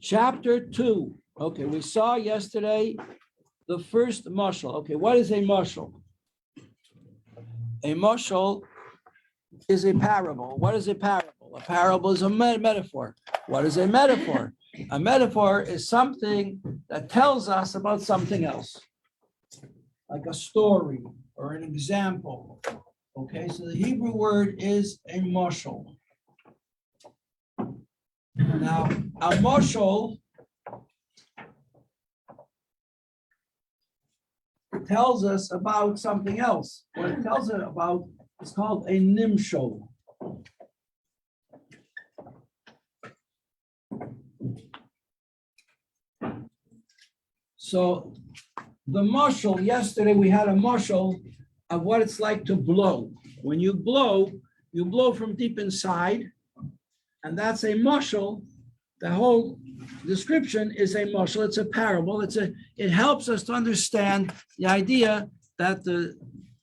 Chapter 2. Okay, we saw yesterday the first mashal. Okay, what is a mashal? A mashal is a parable. What is a parable? A parable is a metaphor. What is a metaphor? A metaphor is something that tells us about something else, like a story or an example. Okay, so the Hebrew word is a mashal. Now, a mashal tells us about something else. What it tells us about is called a nimshal. So the mashal, yesterday we had a mashal of what it's like to blow. When you blow from deep inside, and that's a mashal. The whole description is a mashal. It's a parable. It helps us to understand the idea that the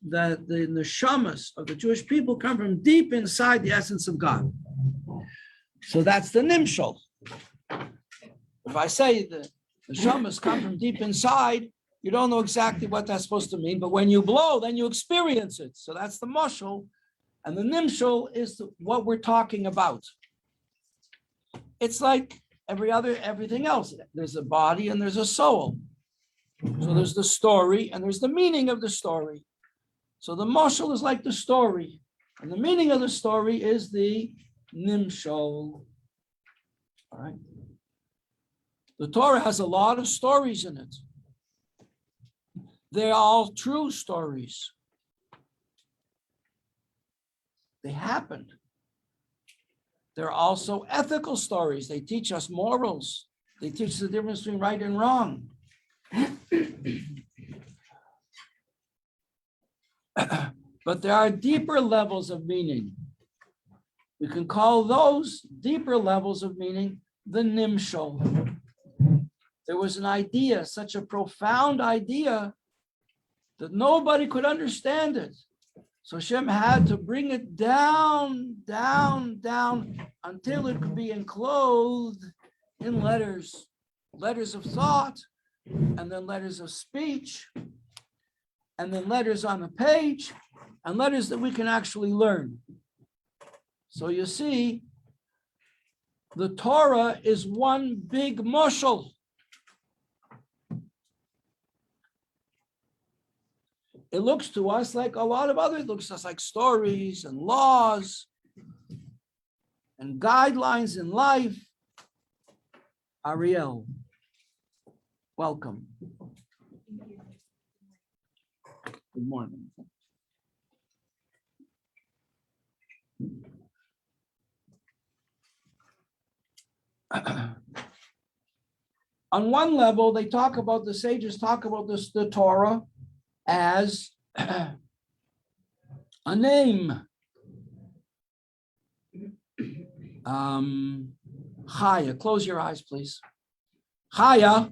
neshamas of the Jewish people come from deep inside the essence of God. So that's the nimshal. If I say the neshamas come from deep inside, you don't know exactly what that's supposed to mean, but when you blow, then you experience it. So that's the mashal, and the nimshal is what we're talking about. It's like everything else. There's a body and there's a soul. So there's the story and there's the meaning of the story. So the mashal is like the story, and the meaning of the story is the nimshal. All right. The Torah has a lot of stories in it. They're all true stories. They happened. They're also ethical stories. They teach us morals. They teach us the difference between right and wrong. But there are deeper levels of meaning. We can call those deeper levels of meaning the nimshal. There was an idea, such a profound idea, that nobody could understand it. So Hashem had to bring it down, down, down, until it could be enclosed in letters of thought, and then letters of speech, and then letters on a page, and letters that we can actually learn. So you see, the Torah is one big mashal. It looks to us like a lot of it looks to us like stories and laws and guidelines in life. Ariel, welcome. Good morning. On one level, the sages talk about the Torah as a name. Chaya, close your eyes, please. Chaya,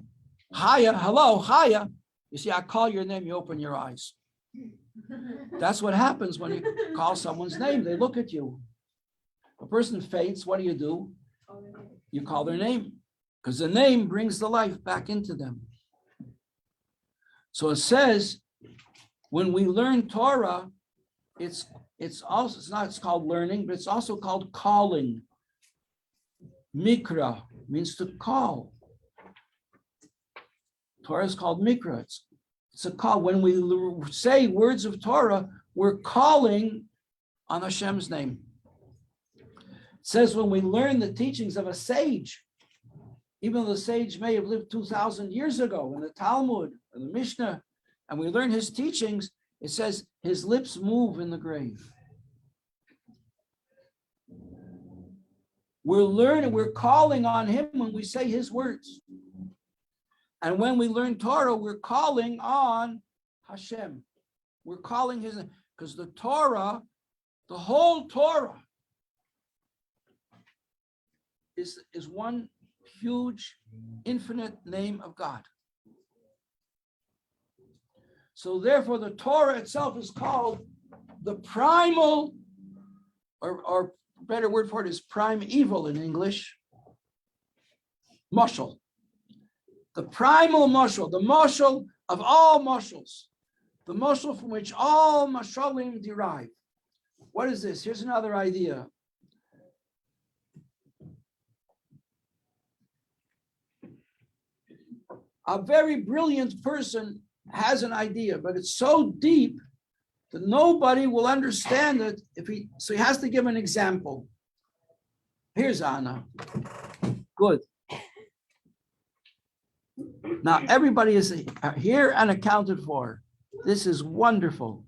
hello, Chaya. You see, I call your name, you open your eyes. That's what happens when you call someone's name. They look at you. A person faints, what do? You call their name, because the name brings the life back into them. So it says, when we learn Torah, it's called learning, but it's also called calling. Mikra means to call. Torah is called Mikra. It's a call. When we say words of Torah, we're calling on Hashem's name. It says when we learn the teachings of a sage, even though the sage may have lived 2,000 years ago in the Talmud or the Mishnah, and we learn his teachings, it says his lips move in the grave. We're calling on him when we say his words. And when we learn Torah, we're calling on Hashem. We're calling his, because the Torah, the whole Torah is one huge, infinite name of God. So therefore, the Torah itself is called the primal, or better word for it is primeval in English. mashal. The primal mashal, the mashal of all mashals, the mashal from which all mashalim derive. What is this? Here's another idea. A very brilliant person has an idea, but it's so deep that nobody will understand it so he has to give an example. Here's Anna. Good. Now everybody is here and accounted for. This is wonderful.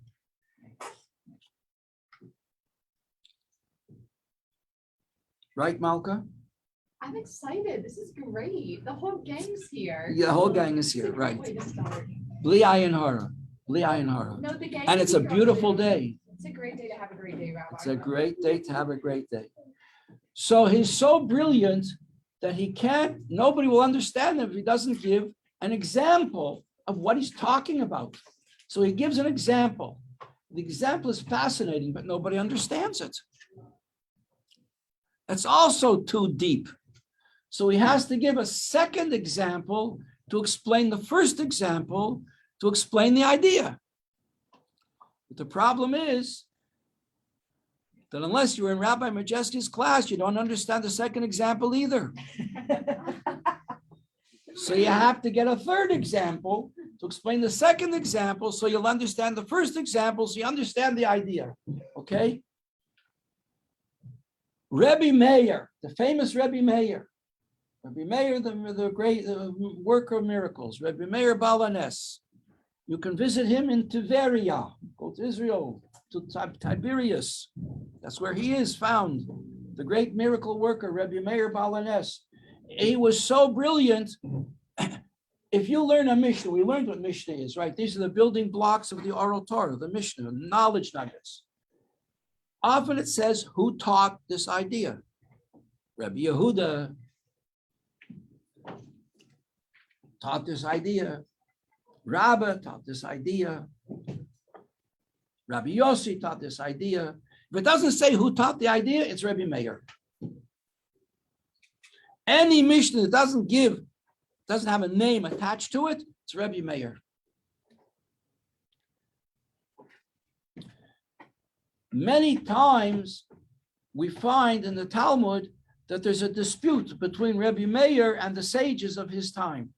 Right, Malka? I'm excited. This is great. The whole gang's here. Yeah, the whole gang is here, right? Way to start. Bli ayin hara. Bli ayin hara. No, the gang. And it's a beautiful day. It's a great day to have a great day, Rabbi. It's a great day to have a great day. So he's so brilliant that nobody will understand him if he doesn't give an example of what he's talking about. So he gives an example. The example is fascinating, but nobody understands it. That's also too deep. So he has to give a second example to explain the first example, to explain the idea. But the problem is that unless you're in Rabbi Majeski's class, you don't understand the second example either. So you have to get a third example to explain the second example, so you'll understand the first example, so you understand the idea. Okay? Rebbe Meir, the famous Rebbe Meir. Rebbe Meir, the great worker of miracles. Rebbe Meir Balanes. You can visit him in Tiberia. Go to Israel, to Tiberias. That's where he is found. The great miracle worker, Rebbe Meir Balanes. He was so brilliant. If you learn a Mishnah, we learned what Mishnah is, right? These are the building blocks of the oral Torah, the Mishnah, knowledge nuggets. Often it says, who taught this idea? Rabbi Yehuda taught this idea. Rabbah taught this idea. Rabbi Yossi taught this idea. If it doesn't say who taught the idea, it's Rebbe Meir. Any Mishnah that doesn't have a name attached to it, it's Rebbe Meir. Many times we find in the Talmud that there's a dispute between Rebbe Meir and the sages of his time.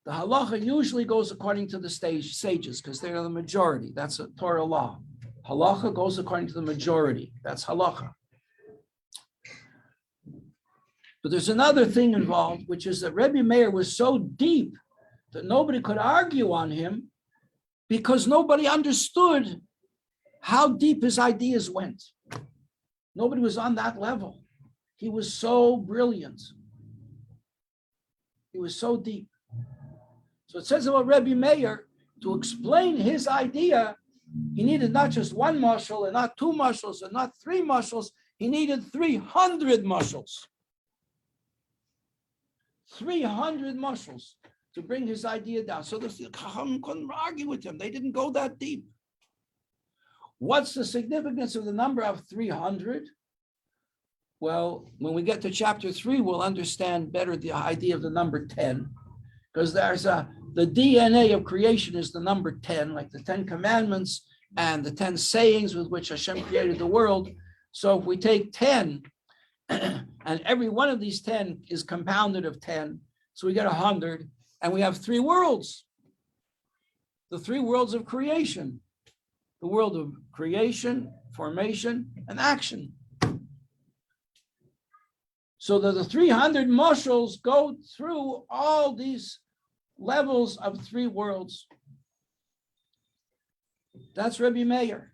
The halacha usually goes according to the sages because they are the majority. That's a Torah law. Halacha goes according to the majority. That's halacha. But there's another thing involved, which is that Rebbe Meir was so deep that nobody could argue on him because nobody understood how deep his ideas went. Nobody was on that level. He was so brilliant. He was so deep. So it says about Rebbe Meir, to explain his idea, he needed not just one mashal and not two mashals and not three mashals, he needed 300 mashals. 300 mashals to bring his idea down. So the Chacham couldn't argue with him. They didn't go that deep. What's the significance of the number of 300? Well, when we get to chapter 3, we'll understand better the idea of the number 10, because the DNA of creation is the number 10, like the 10 commandments and the 10 sayings with which Hashem created the world. So if we take 10, and every one of these 10 is compounded of 10, so we get 100, and we have 3 worlds. The 3 worlds of creation. The world of creation, formation, and action. So that the 300 mashals go through all these levels of 3 worlds. That's Rebbe Meir.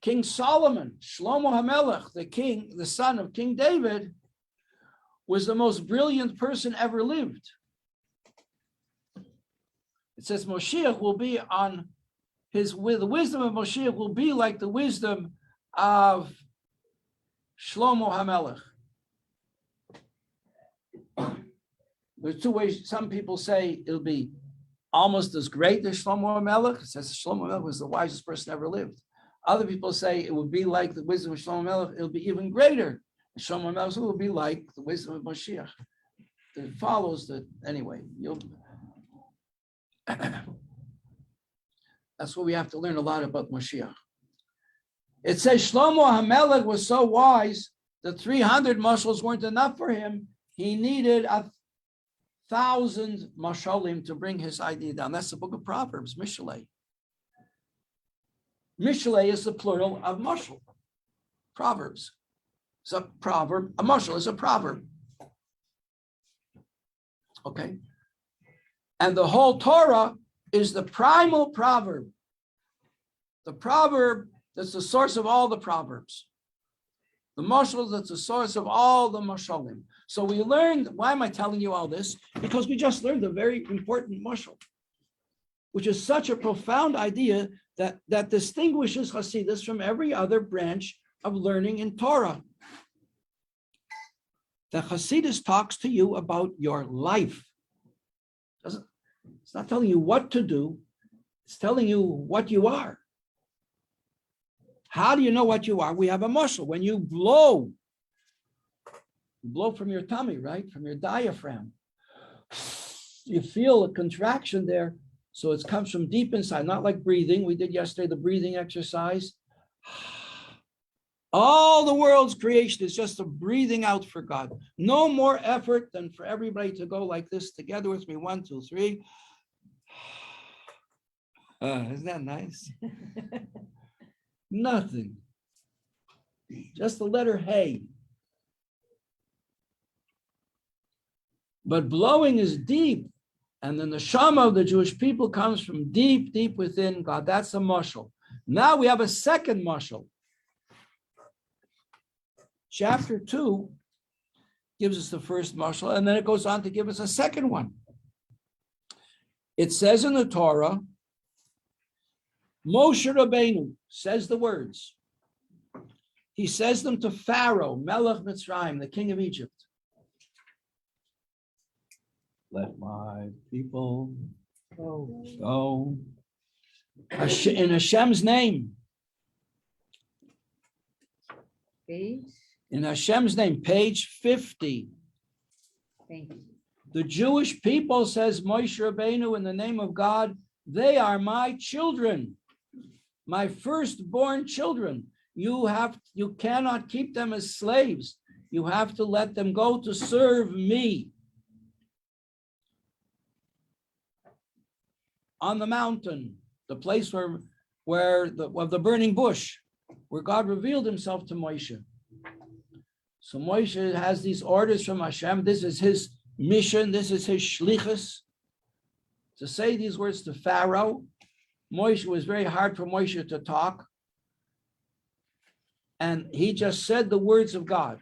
King Solomon, Shlomo HaMelech, the king, the son of King David, was the most brilliant person ever lived. It says Moshiach will be on the wisdom of Moshiach will be like the wisdom of Shlomo HaMelech. There's 2 ways. Some people say it'll be almost as great as Shlomo HaMelech. It says Shlomo HaMelech was the wisest person ever lived. Other people say it would be like the wisdom of Shlomo Melech. It'll be even greater. Shlomo Melech will be like the wisdom of Mashiach. It follows that anyway. That's what we have to learn a lot about Mashiach. It says Shlomo HaMelech was so wise that 300 mashals weren't enough for him. He needed 1,000 mashalim to bring his idea down. That's the book of Proverbs, Mishlei. Mishlei is the plural of mashal. Proverbs. It's a proverb. A mashal is a proverb. Okay. And the whole Torah is the primal proverb. The proverb that's the source of all the proverbs. The mashal that's the source of all the mashalim. So we learned, why am I telling you all this? Because we just learned a very important mashal, which is such a profound idea that distinguishes Hasidus from every other branch of learning in Torah. The Hasidus talks to you about your life. It's not telling you what to do. It's telling you what you are. How do you know what you are? We have a muscle. When you blow from your tummy, right? From your diaphragm. You feel a contraction there. So it comes from deep inside, not like breathing. We did yesterday the breathing exercise. All the world's creation is just a breathing out for God. No more effort than for everybody to go like this together with me. 1, 2, 3. Isn't that nice? Nothing. Just the letter hey. But blowing is deep. And then the neshama of the Jewish people comes from deep, deep within God. That's a mashal. Now we have a second mashal. Chapter 2 gives us the first mashal, and then it goes on to give us a second one. It says in the Torah, Moshe Rabbeinu says the words. He says them to Pharaoh, Melech Mitzrayim, the king of Egypt. Let my people go. In Hashem's name. Page. In Hashem's name, page 50. Thank you. The Jewish people, says Moshe Rabbeinu, in the name of God, they are my children, my firstborn children. You cannot keep them as slaves. You have to let them go to serve me. On the mountain, the place where the burning bush, where God revealed himself to Moshe. So Moshe has these orders from Hashem. This is his mission. This is his shlichus. To say these words to Pharaoh. Moshe was very hard for Moshe to talk. And he just said the words of God.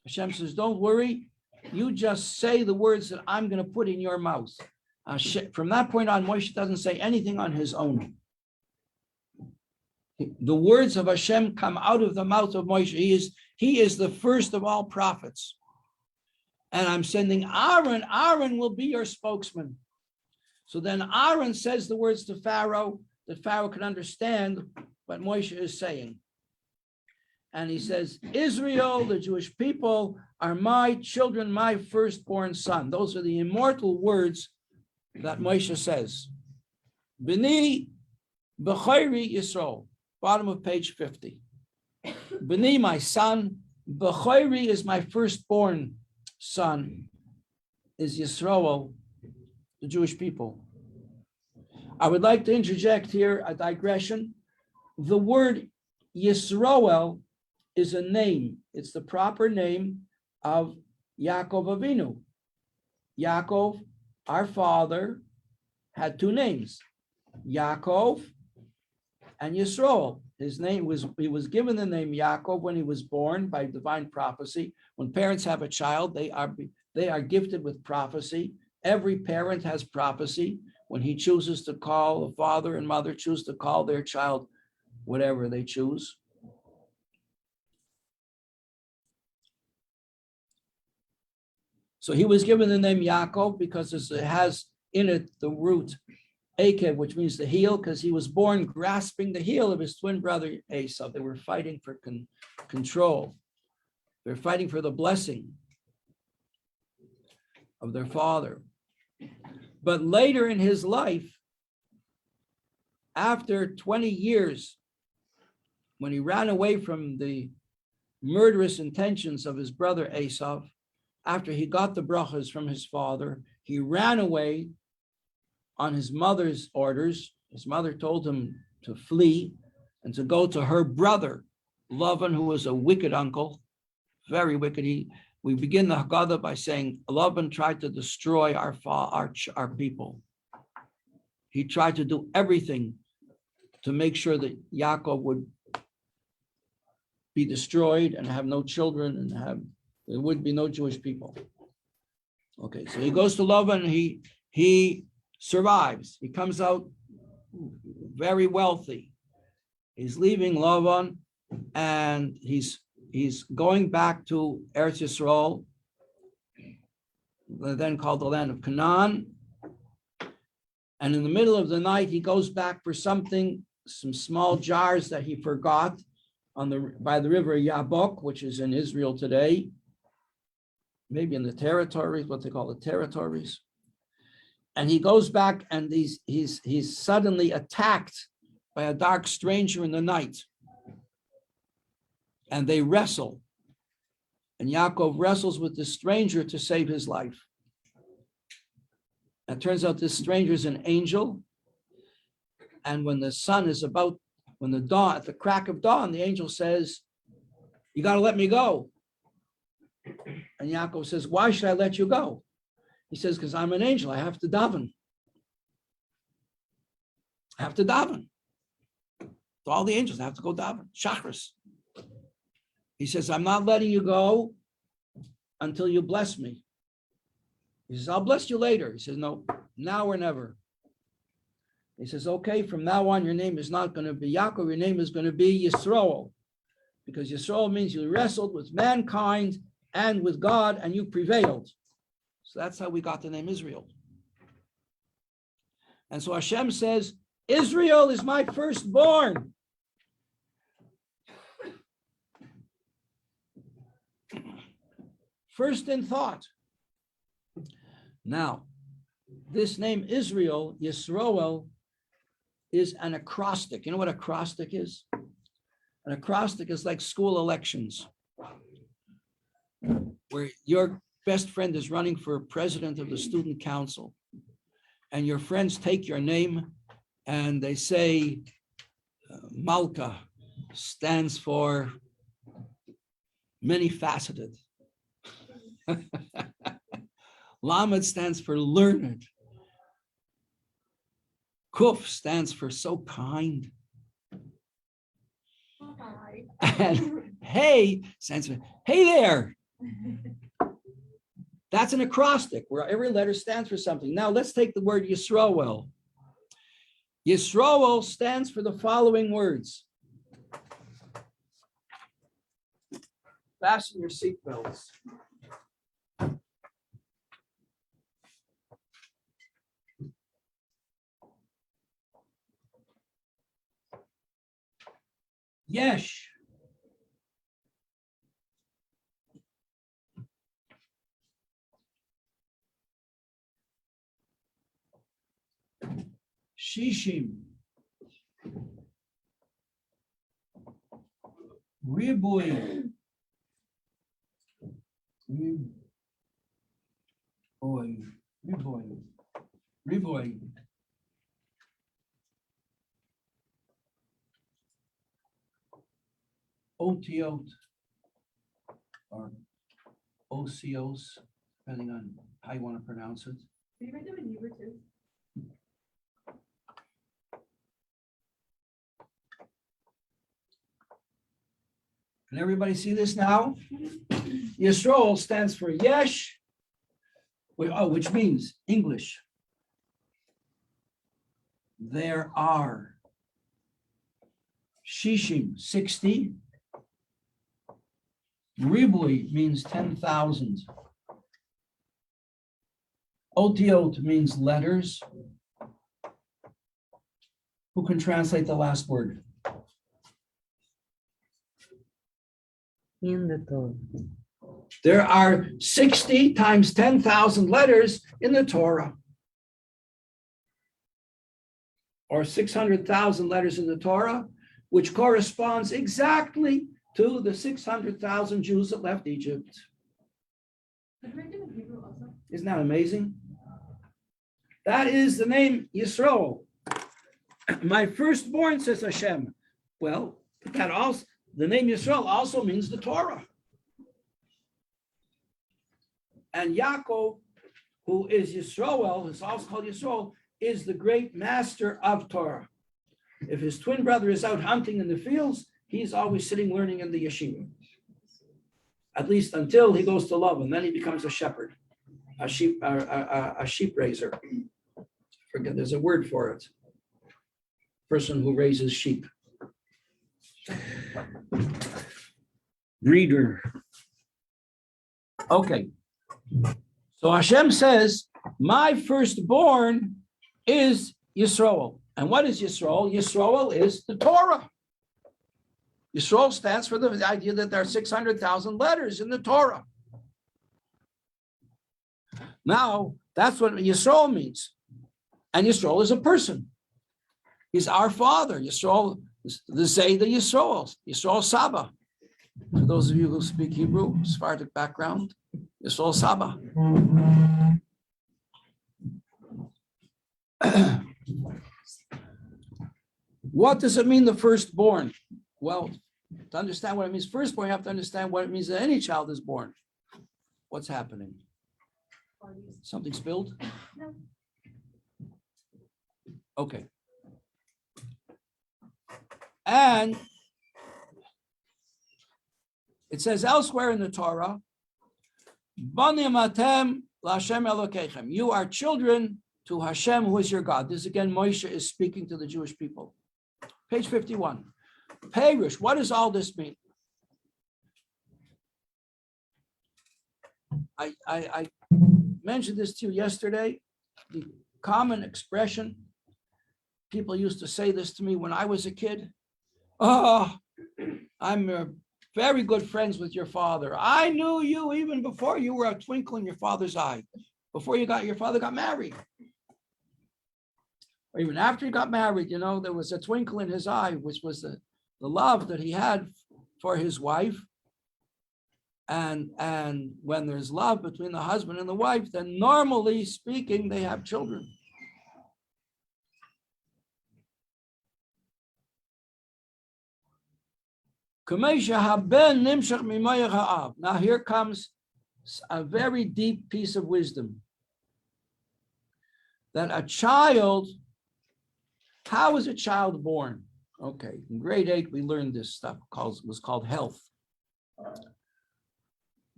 Hashem says, don't worry. You just say the words that I'm going to put in your mouth. From that point on, Moshe doesn't say anything on his own. The words of Hashem come out of the mouth of Moshe. He is the first of all prophets. And I'm sending Aaron. Aaron will be your spokesman. So then Aaron says the words to Pharaoh, that Pharaoh can understand what Moshe is saying. And he says, Israel, the Jewish people, are my children, my firstborn son. Those are the immortal words that Moshe says. B'ni b'chayri Yisrael. Bottom of page 50. B'ni, my son. B'chayri is my firstborn son. Is Yisrael, the Jewish people. I would like to interject here a digression. The word Yisroel is a name. It's the proper name of Yaakov Avinu. Yaakov, our father, had two names, Yaakov and Yisroel. He was given the name Yaakov when he was born by divine prophecy. When parents have a child, they are gifted with prophecy. Every parent has prophecy. When he chooses to call, a father and mother choose to call their child whatever they choose. So he was given the name Yaakov because it has in it the root Akev, which means the heel, because he was born grasping the heel of his twin brother Esau. They were fighting for control. They're fighting for the blessing of their father. But later in his life, after 20 years, when he ran away from the murderous intentions of his brother Esau, after he got the brachas from his father, he ran away on his mother's orders. His mother told him to flee and to go to her brother, Lavan, who was a wicked uncle, very wicked. We begin the Haggadah by saying Lavan tried to destroy our people. He tried to do everything to make sure that Yaakov would be destroyed and have no children and there would be no Jewish people. Okay, so he goes to Lavan and he survives. He comes out very wealthy. He's leaving Lavan and he's going back to Eretz Yisrael, then called the land of Canaan. And in the middle of the night, he goes back for some small jars that he forgot by the river Yabok, which is in Israel today, maybe in the territories, what they call the territories. And he goes back and he's suddenly attacked by a dark stranger in the night. And they wrestle. And Yaakov wrestles with this stranger to save his life. It turns out this stranger is an angel. And when the sun is at the crack of dawn, the angel says, "You got to let me go." And Yaakov says, "Why should I let you go?" He says, "Because I'm an angel. I have to daven. I have to daven. So all the angels have to go daven. Shachris." He says, "I'm not letting you go until you bless me." He says, "I'll bless you later." He says, "No, now or never." He says, "Okay, from now on, your name is not going to be Yaakov. Your name is going to be Yisroel, because Yisroel means you wrestled with mankind and with God, and you prevailed." So that's how we got the name Israel. And so Hashem says, "Israel is my firstborn." First in thought. Now, this name Israel, Yisroel, is an acrostic. You know what acrostic is? An acrostic is like school elections, where your best friend is running for president of the student council, and your friends take your name and they say, Malka stands for many faceted. Lamed stands for learned. Kuf stands for so kind. Hi. And Hey stands for hey there. That's an acrostic where every letter stands for something. Now let's take the word Yisroel. Yisroel stands for the following words. Fasten your seatbelts. Yesh. Shishim. Ribui. Riboy. Otiot or OCOs, depending on how you want to pronounce it. Did you write them in Hebrew too? Can everybody see this now? Yisroel stands for Yesh, which means English. There are. Shishim, 60. Ribui means 10,000. Otiot means letters. Who can translate the last word? In the Torah. There are 60 times 10,000 letters in the Torah. Or 600,000 letters in the Torah, which corresponds exactly to the 600,000 Jews that left Egypt. Could we read them in Hebrew also? Isn't that amazing? That is the name Yisroel. My firstborn, says Hashem. Well, that also, the name Yisroel also means the Torah. And Yaakov, who is Yisroel, is also called Yisroel, is the great master of Torah. If his twin brother is out hunting in the fields, he's always sitting learning in the yeshiva. At least until he goes to love, and then he becomes a shepherd, a sheep raiser. Forget, there's a word for it. Person who raises sheep. Breeder. Okay. So Hashem says, my firstborn is Yisroel. And what is Yisroel? Yisroel is the Torah. Yisroel stands for the idea that there are 600,000 letters in the Torah. Now, that's what Yisroel means. And Yisroel is a person. He's our father. Yisroel, the Zayda Yisroel, Yisroel Saba. For those of you who speak Hebrew, Sephardic background, Yisroel Saba. What does it mean, the firstborn? Well, to understand what it means firstborn, you have to understand what it means that any child is born. What's happening? Something spilled? No. Okay. And it says elsewhere in the Torah, Banim atem laHashem Elokechem. You are children to Hashem, who is your God. This again, Moshe is speaking to the Jewish people. Page 51. Perish, what does all this mean? I mentioned this to you yesterday. The common expression, people used to say this to me when I was a kid. Oh, I'm very good friends with your father. I knew you even before you were a twinkle in your father's eye, before your father got married. Or even after he got married, there was a twinkle in his eye, which was the love that he had for his wife. And when there's love between the husband and the wife, then normally speaking, they have children. Now here comes a very deep piece of wisdom. That a child, how is a child born? Okay, in grade 8, we learned this stuff, was called health.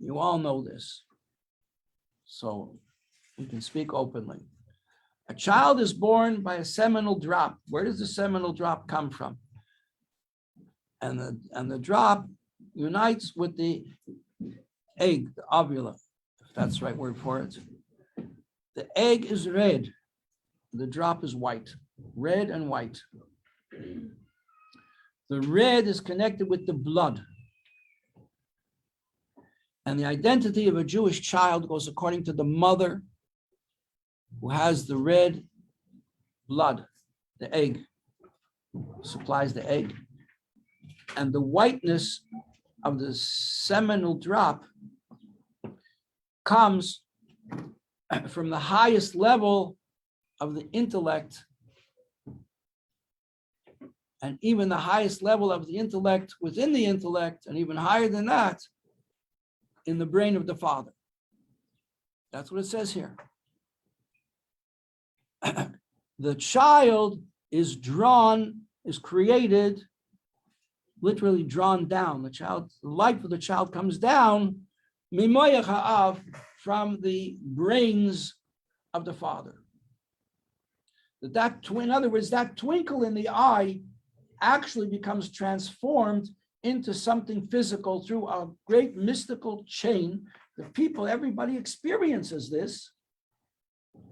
You all know this. So we can speak openly. A child is born by a seminal drop. Where does the seminal drop come from? And the drop unites with the egg, the ovula, if that's the right word for it. The egg is red. The drop is white, red and white. The red is connected with the blood. And the identity of a Jewish child goes according to the mother who has the red blood, the egg, supplies the egg. And the whiteness of the seminal drop comes from the highest level of the intellect, and even the highest level of the intellect within the intellect, and even higher than that, in the brain of the father. That's what it says here. The child is created, literally drawn down. The life of the child comes down, mimoyach ha'av, from the brains of the father. In other words, that twinkle in the eye actually becomes transformed into something physical through a great mystical chain. Everybody experiences this.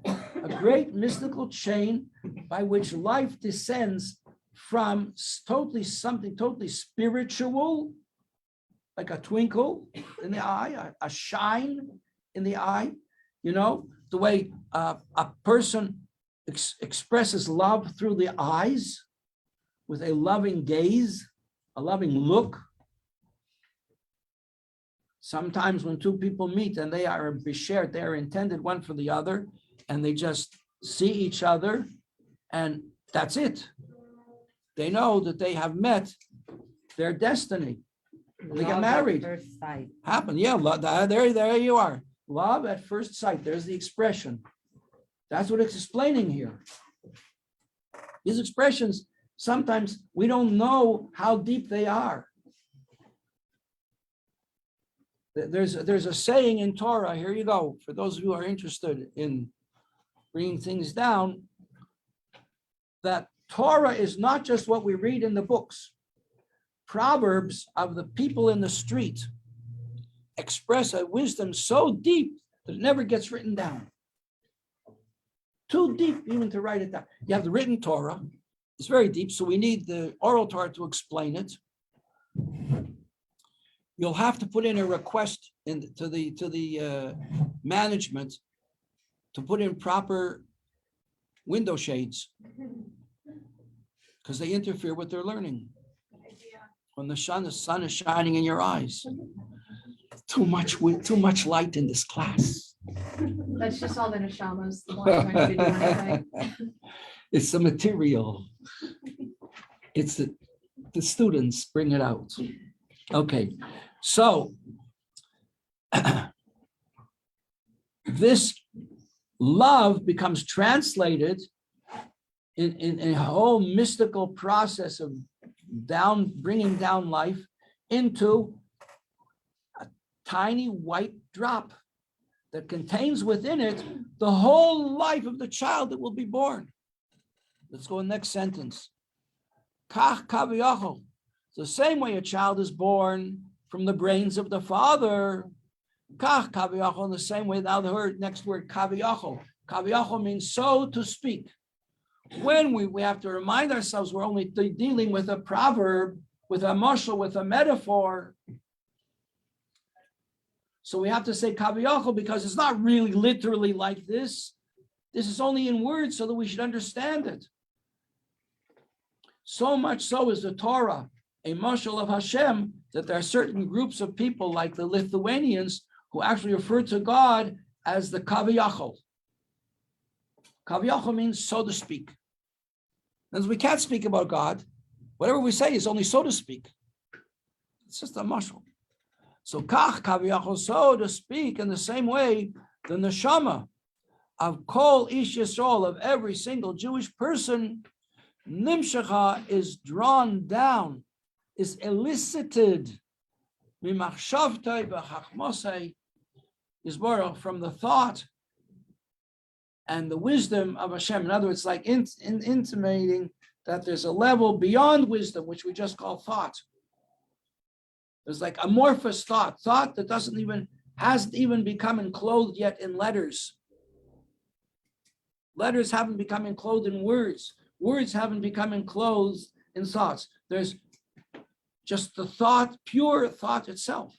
a great mystical chain by which life descends from something totally spiritual, like a twinkle in the eye, a shine in the eye, the way a person expresses love through the eyes with a loving gaze, a loving look. Sometimes when two people meet and they are beshert, they are intended one for the other, and they just see each other, and that's it. They know that they have met their destiny. They get married. First sight. Happen, yeah. There you are. Love at first sight. There's the expression. That's what it's explaining here. These expressions, sometimes we don't know how deep they are. There's a saying in Torah, here you go, for those of you who are interested in bringing things down, that Torah is not just what we read in the books. Proverbs of the people in the street express a wisdom so deep that it never gets written down. Too deep even to write it down. You have the written Torah. It's very deep, so we need the oral Torah to explain it. You'll have to put in a request to the management to put in proper window shades because they interfere with their learning. When the sun is shining in your eyes, too much light in this class. That's just all the neshamas. The ones trying to do anything. It's the material. It's the students bring it out. Okay, so this love becomes translated in a whole mystical process of bringing down life into a tiny white drop that contains within it the whole life of the child that will be born. Let's go to the next sentence. Kach kaviyachol. The same way a child is born from the brains of the father. Kach kaviyachol, in the same way, now the next word, kaviyachol. Kaviyachol means so to speak. When we have to remind ourselves we're only dealing with a proverb, with a mashal, with a metaphor. So we have to say kaviyachol because it's not really literally like this. This is only in words so that we should understand it. So much so is the Torah a mashal of Hashem that there are certain groups of people like the Lithuanians who actually refer to God as the kaviyachol. Kaviyachol means so to speak. And we can't speak about God. Whatever we say is only so to speak. It's just a mashal. So kach kaviyachol, so to speak, in the same way, the neshama of kol ish Yisrael, of every single Jewish person, nimshacha, is drawn down, is elicited, mimachshavtei v'chachmosei, from the thought and the wisdom of Hashem. In other words, like intimating that there's a level beyond wisdom, which we just call thought. There's like amorphous thought that hasn't even become enclosed yet in letters. Letters haven't become enclosed in words. Words haven't become enclosed in thoughts. There's just the thought, pure thought itself.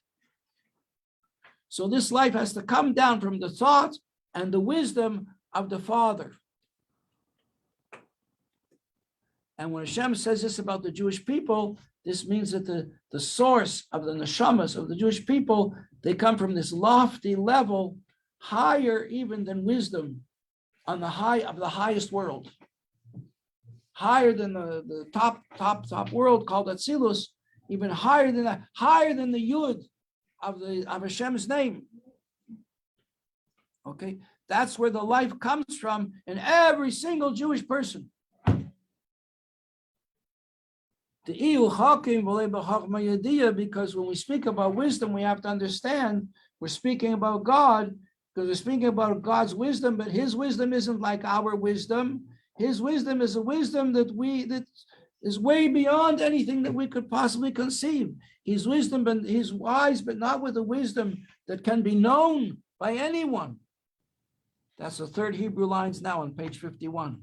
So this life has to come down from the thought and the wisdom of the Father. And when Hashem says this about the Jewish people, this means that the source of the neshamas of the Jewish people, they come from this lofty level, higher even than wisdom, on the highest world. Higher than the top world called Atzilus, even higher than that, higher than the Yud of Hashem's name. Okay, that's where the life comes from in every single Jewish person. Because when we speak about wisdom, we have to understand we're speaking about God, because we're speaking about God's wisdom, but his wisdom isn't like our wisdom. His wisdom is a wisdom that is way beyond anything that we could possibly conceive. He's wisdom, but he's wise, but not with a wisdom that can be known by anyone. That's the third Hebrew lines now on page 51.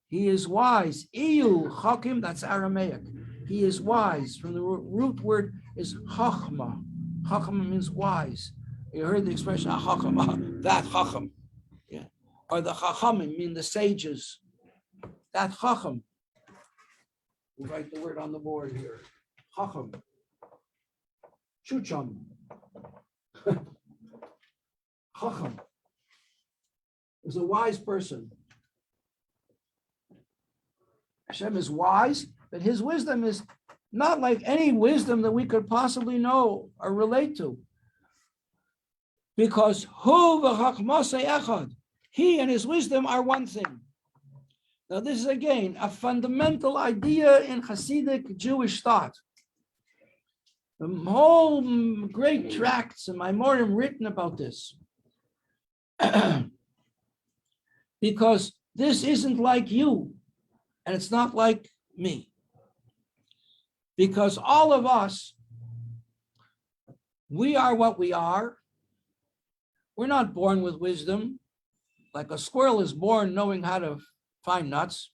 He is wise. Iyu Chakim, that's Aramaic. He is wise. From the root word is Chachma. Chachma means wise. You heard the expression Chacham, that Chacham. Yeah. Or the Chachamim mean the sages. That Chacham. We'll write the word on the board here. Chacham. Chucham. Chacham is a wise person. Hashem is wise, but his wisdom is not like any wisdom that we could possibly know or relate to. Because hu v'chachmasei echad, he and his wisdom are one thing. Now this is again a fundamental idea in Hasidic Jewish thought. The whole great tracts and Maimorim written about this. Because this isn't like you, and it's not like me. Because all of us, we are what we are. We're not born with wisdom, like a squirrel is born knowing how to find nuts.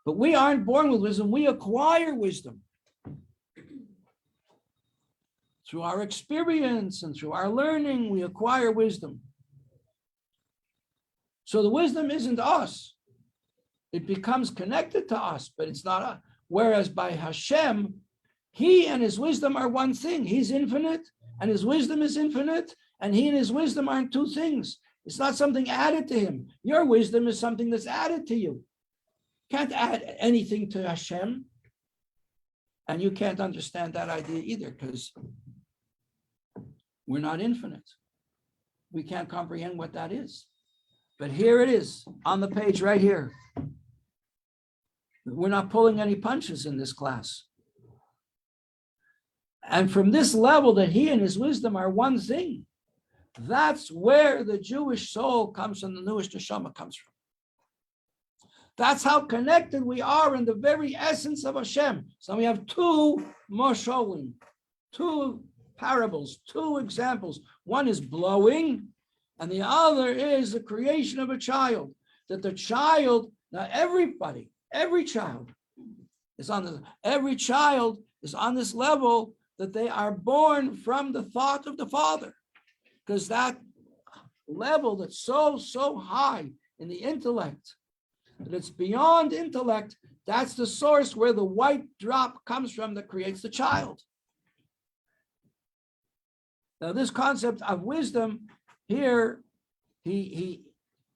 But we aren't born with wisdom, we acquire wisdom. Through our experience and through our learning, we acquire wisdom. So the wisdom isn't us. It becomes connected to us, but it's not us. Whereas by Hashem, he and his wisdom are one thing. He's infinite and his wisdom is infinite, and he and his wisdom aren't two things. It's not something added to him. Your wisdom is something that's added to you. Can't add anything to Hashem. And you can't understand that idea either, because we're not infinite. We can't comprehend what that is. But here it is on the page right here. We're not pulling any punches in this class. And from this level that he and his wisdom are one thing, that's where the Jewish soul comes from, the newest neshama comes from. That's how connected we are in the very essence of Hashem. So we have two mosholim, two parables, two examples. One is blowing, and the other is the creation of a child. That the child, now everybody, every child is on this level that they are born from the thought of the Father. Because that level that's so high in the intellect, that it's beyond intellect, that's the source where the white drop comes from that creates the child. Now this concept of wisdom here,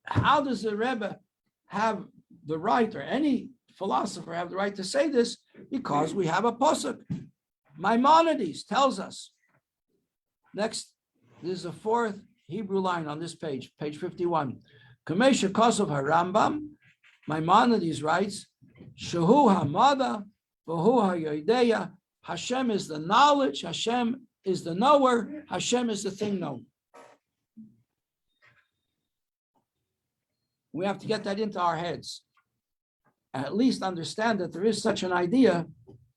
how does the Rebbe have the right, or any philosopher have the right to say this? Because we have a pasuk. Maimonides tells us. Next, this is the fourth Hebrew line on this page, page 51. Kamesha Kosov HaRambam, Maimonides writes, Shehu HaMada, V'hu HaYodeya, Hashem is the knowledge, Hashem is the knower, Hashem is the thing known. We have to get that into our heads. And at least understand that there is such an idea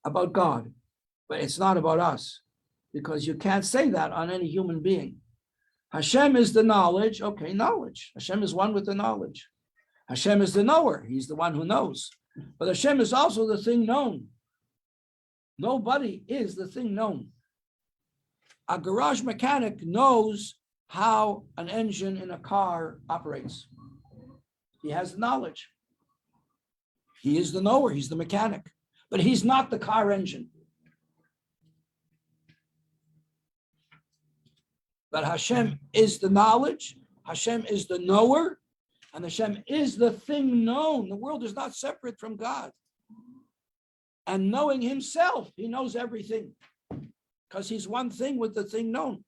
about God, but it's not about us, because you can't say that on any human being. Hashem is the knowledge, okay, knowledge. Hashem is one with the knowledge. Hashem is the knower, he's the one who knows. But Hashem is also the thing known. Nobody is the thing known. A garage mechanic knows how an engine in a car operates. He has knowledge. He is the knower, he's the mechanic, but he's not the car engine. But Hashem is the knowledge, Hashem is the knower, and Hashem is the thing known. The world is not separate from God. And knowing himself, he knows everything, because he's one thing with the thing known.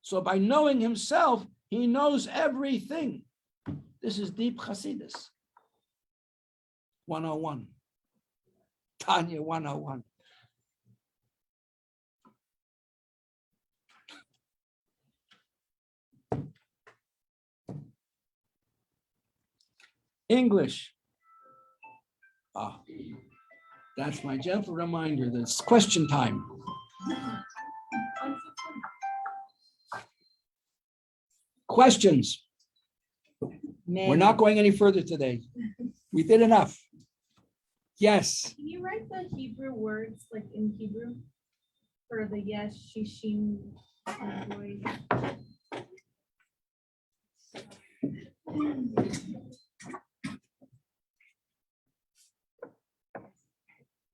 So by knowing himself, he knows everything. This is deep Hasidus. 101. Tanya 101. English. That's my gentle reminder that it's question time. Questions? We're not going any further today. We did enough. Yes. Can you write the Hebrew words like in Hebrew for the yes, shishim, boy?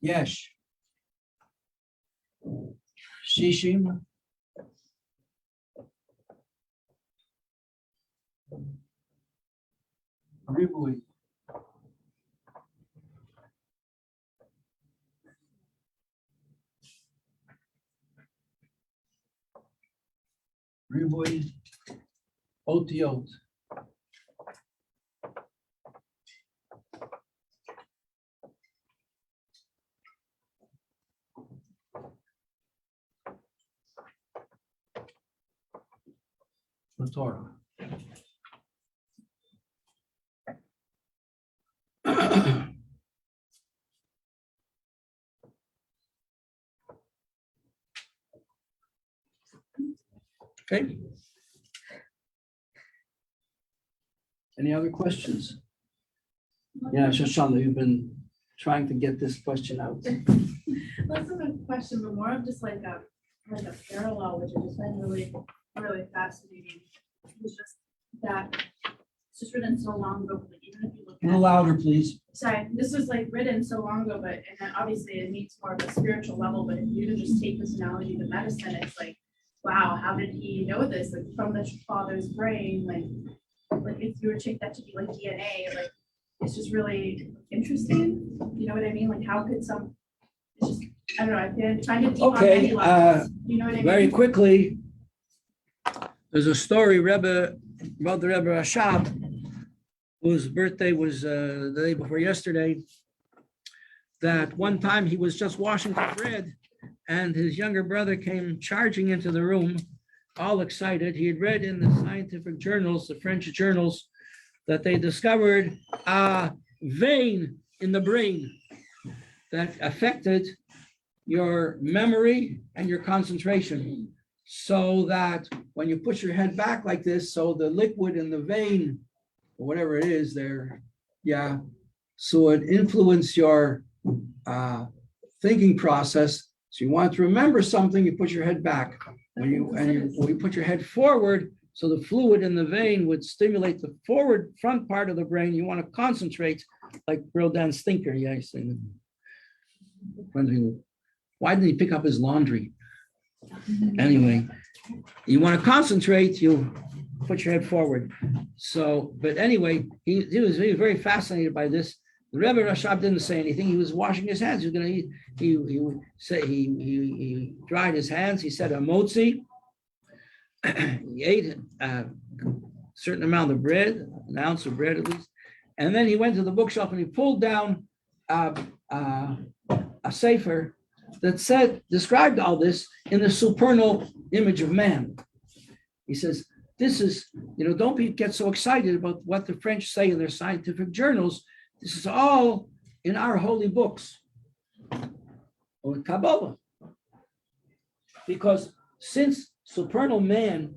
Yes. Shishim. Ribui. Ribui. Otiot. The Torah. Okay. Any other questions? Yeah, Shoshana, you've been trying to get this question out. Less of a question, but more of just like a parallel, which I just find really, really fascinating. It's just that it's just written so long ago, but even if you look A little louder, please. sorry, this was like written so long ago, but and then obviously it needs more of a spiritual level, but if you just take this analogy to medicine, it's like, wow, how did he know this? Like from the father's brain, like if you were to take that to be like DNA, like it's just really interesting. You know what I mean? Like how could some, it's just, I don't know, I find it deep on Okay, many levels. You know what I mean? Very quickly, there's a story about the Rebbe Rashab, whose birthday was the day before yesterday, that one time he was just washing the bread and his younger brother came charging into the room, all excited. He had read in the scientific journals, the French journals, that they discovered a vein in the brain that affected your memory and your concentration. So that when you put your head back like this, so the liquid in the vein, or whatever it is there, yeah, so it influence your thinking process. So you want to remember something, you put your head back. When you put your head forward, so the fluid in the vein would stimulate the forward front part of the brain. You want to concentrate, like Rodin's thinker. Yeah, he's saying, why didn't he pick up his laundry? Anyway, you want to concentrate, you put your head forward. So, but anyway, he was very fascinated by this. The Rebbe Rashab didn't say anything. He was washing his hands. He was going to eat. He dried his hands. He said a motzi. He ate a certain amount of bread, an ounce of bread at least, and then he went to the bookshelf and he pulled down a sefer that described all this in the supernal image of man. He says, this is, don't get so excited about what the French say in their scientific journals. This is all in our holy books, or Kabbalah. Because since supernal man,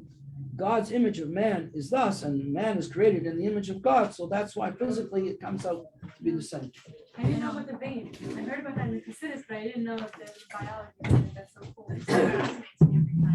God's image of man is thus, and man is created in the image of God, so that's why physically it comes out to be the same. I didn't know about the vein. I heard about that in the Hasidus, but I didn't know that the biology. That's so cool. It fascinates me every time.